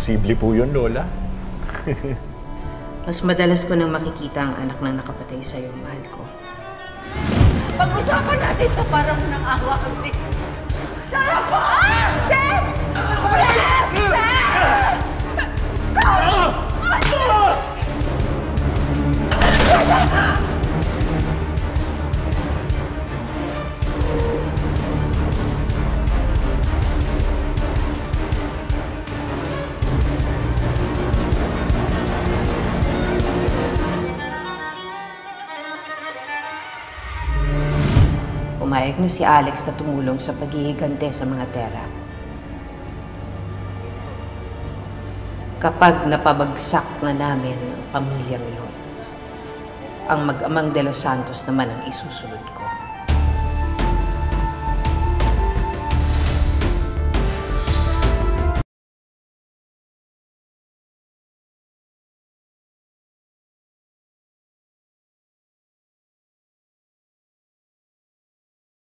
Posible po yun, Lola. Mas madalas ko nang makikita ang anak na nakapatay sa'yo, mahal ko. Pag-usapan natin ito para mo ng awa kami. Sarap po! Chef! Pumayag na si Alex na tumulong sa paghihigante sa mga tera. Kapag napabagsak na namin ang pamilyang iyon, ang mag-amang De Los Santos naman ang isusunod ko.